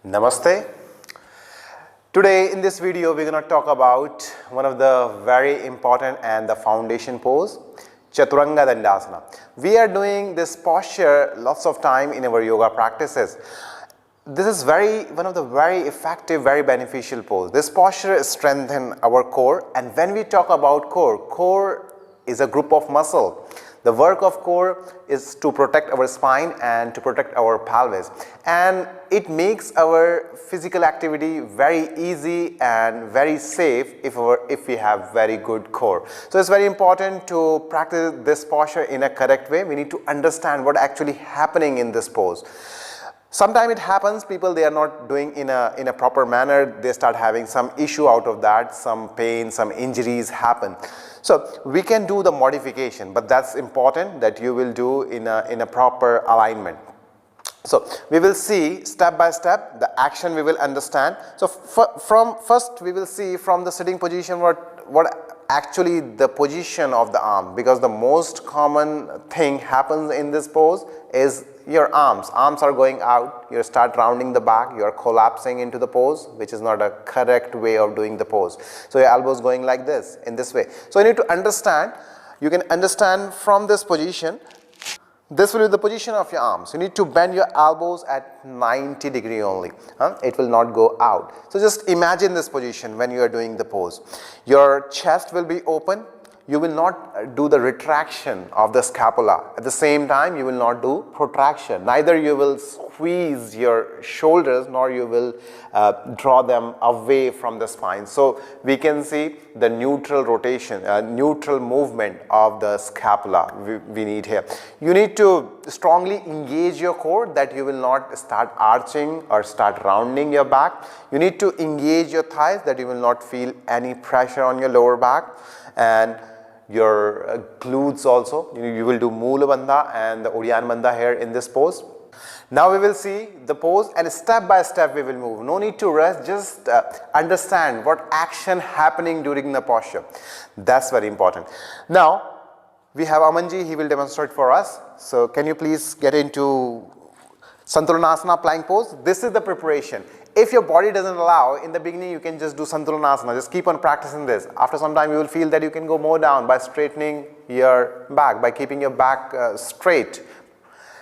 Namaste. Today in this video we're going to talk about one of the very important and the foundation pose, chaturanga dandasana. We are doing this posture lots of time in our yoga practices. This is one of the very effective, very beneficial pose. This posture strengthens our core, and when we talk about core is a group of muscle. The work of core is to protect our spine and to protect our pelvis, and it makes our physical activity very easy and very safe if we have very good core. So it's very important to practice this posture in a correct way. We need to understand what actually happening in this pose. Sometimes it happens, people they are not doing in a proper manner, they start having some issue out of that, some pain, some injuries happen. So we can do the modification, but that's important that you will do in a proper alignment. So we will see step by step the action we will understand. So first we will see from the sitting position what actually the position of the arm, because the most common thing happens in this pose is your arms are going out, you start rounding the back, you are collapsing into the pose, which is not a correct way of doing the pose. So your elbows going like this, in this way. So you need to understand, you can understand from this position, this will be the position of your arms. You need to bend your elbows at 90 degree only. It will not go out. So just imagine this position when you are doing the pose. Your chest will be open. You will not do the retraction of the scapula. At the same time, you will not do protraction. Neither you will squeeze your shoulders, nor you will draw them away from the spine. So we can see the neutral rotation, neutral movement of the scapula we need here. You need to strongly engage your core, that you will not start arching or start rounding your back. You need to engage your thighs, that you will not feel any pressure on your lower back, and your glutes also. You will do Moola Bandha and the Udyan Bandha here in this pose. Now we will see the pose, and step by step we will move. No need to rush, just understand what action happening during the posture. That's very important. Now we have Amanji, he will demonstrate for us. So can you please get into Santulanasana plank pose? This is the preparation. If your body doesn't allow, in the beginning you can just do Santulanasana. Just keep on practicing this. After some time you will feel that you can go more down by straightening your back, by keeping your back straight.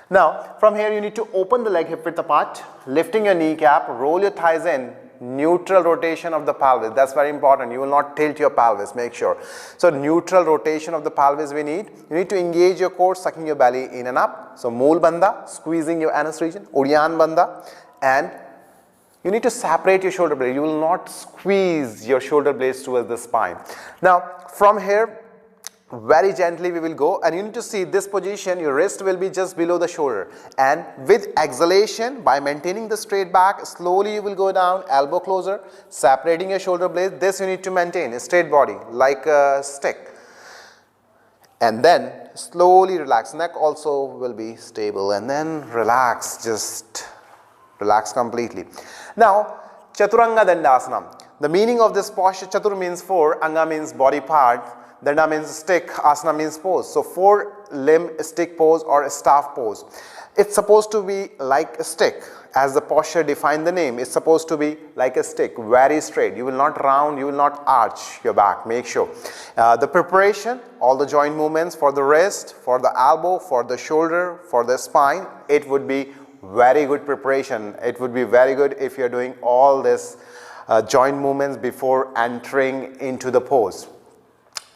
Now from here you need to open the leg hip width apart, lifting your kneecap, roll your thighs in, neutral rotation of the pelvis. That's very important. You will not tilt your pelvis, make sure. So neutral rotation of the pelvis we need. You need to engage your core, sucking your belly in and up. So Mool Bandha, squeezing your anus region, Udyan Bandha, and you need to separate your shoulder blades. You will not squeeze your shoulder blades towards the spine. Now from here, very gently we will go, and you need to see this position, your wrist will be just below the shoulder, and with exhalation, by maintaining the straight back, slowly you will go down, elbow closer, separating your shoulder blades. This you need to maintain a straight body like a stick, and then slowly relax. Neck also will be stable, and then relax, just relax completely. Now chaturanga dandasana. The meaning of this posture, chatur means four, anga means body part, danda means stick, asana means pose. So four limb stick pose or a staff pose. It's supposed to be like a stick. As the posture defines the name, it's supposed to be like a stick, very straight. You will not round, you will not arch your back, make sure. The preparation, all the joint movements for the wrist, for the elbow, for the shoulder, for the spine, it would be very good preparation. It would be very good if you're doing all this joint movements before entering into the pose.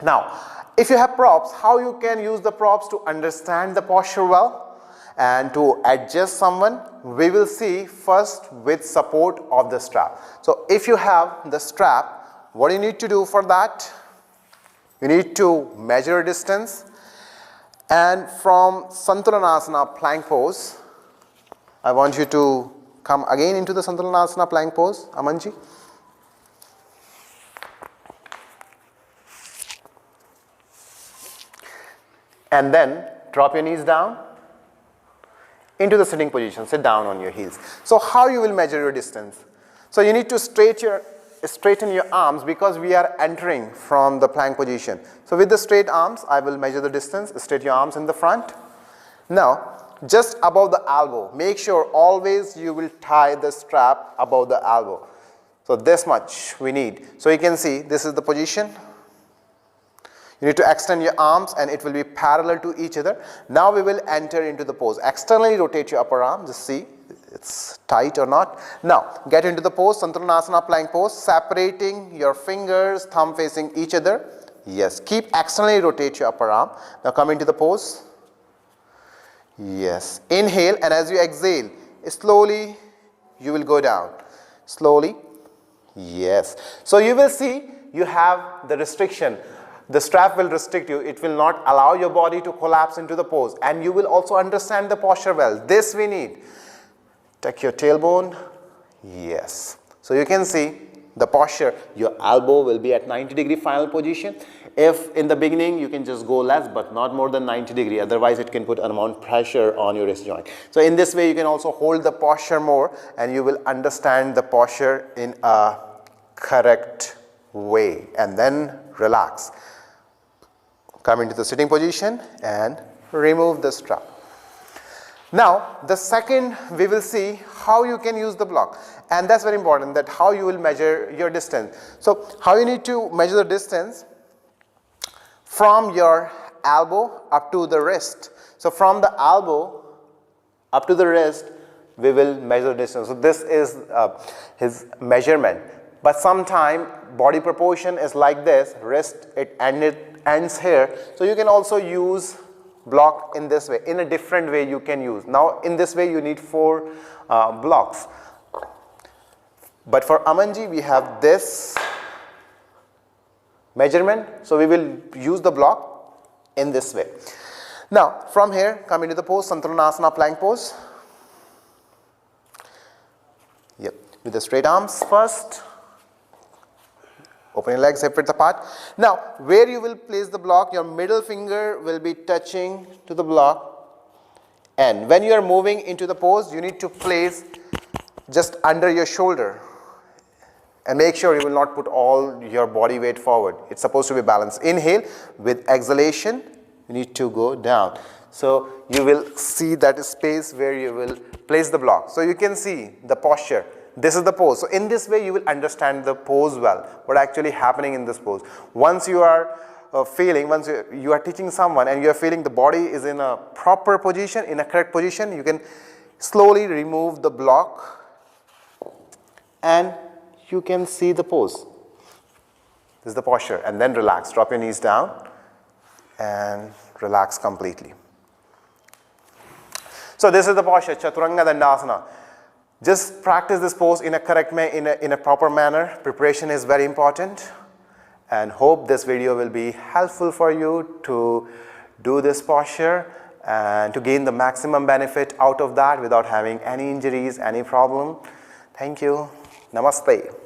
Now, if you have props, how you can use the props to understand the posture well and to adjust someone, we will see first with support of the strap. So if you have the strap, what you need to do for that, you need to measure distance, and from Santulanasana plank pose, I want you to come again into the Santulanasana plank pose, Amanji. And then drop your knees down into the sitting position, sit down on your heels. So how you will measure your distance? So you need to straighten your arms, because we are entering from the plank position. So with the straight arms, I will measure the distance. Straight your arms in the front. Now just above the elbow. Make sure always you will tie the strap above the elbow. So this much we need. So you can see this is the position. You need to extend your arms and it will be parallel to each other. Now we will enter into the pose. Externally rotate your upper arm, just see it's tight or not. Now get into the pose, Santulanasana plank pose, separating your fingers, thumb facing each other. Yes, keep externally rotate your upper arm. Now come into the pose. Yes, inhale, and as you exhale, slowly you will go down. Slowly. Yes. So you will see you have the restriction. The strap will restrict you. It will not allow your body to collapse into the pose. And you will also understand the posture well. This we need. Tuck your tailbone. Yes. So you can see the posture. Your elbow will be at 90-degree final position. If in the beginning you can just go less but not more than 90-degree, otherwise it can put an amount of pressure on your wrist joint. So in this way you can also hold the posture more and you will understand the posture in a correct way, and then relax. Come into the sitting position and remove the strap. Now the second we will see how you can use the block, and that's very important, that how you will measure your distance. So how you need to measure the distance from your elbow up to the wrist. So from the elbow up to the wrist we will measure distance. So this is his measurement. But sometime body proportion is like this, wrist it ends here. So you can also use block in this way. In a different way you can use. Now in this way you need 4 blocks. But for Amanji we have this measurement, so we will use the block in this way. Now from here come into the pose, Santulanasana plank pose. Yep, with the straight arms first. Open your legs hip width apart. Now where you will place the block, your middle finger will be touching to the block, and when you are moving into the pose you need to place just under your shoulder. And make sure you will not put all your body weight forward. It's supposed to be balanced. Inhale, with exhalation, you need to go down. So you will see that space where you will place the block. So you can see the posture. This is the pose. So in this way you will understand the pose well, what actually happening in this pose. Once you are feeling, once you are teaching someone and you are feeling the body is in a proper position, in a correct position, you can slowly remove the block and you can see the pose. This is the posture, and then relax. Drop your knees down and relax completely. So this is the posture, chaturanga dandasana. Just practice this pose in a correct in a proper manner. Preparation is very important, and hope this video will be helpful for you to do this posture and to gain the maximum benefit out of that without having any injuries, any problem. Thank you. Namaste.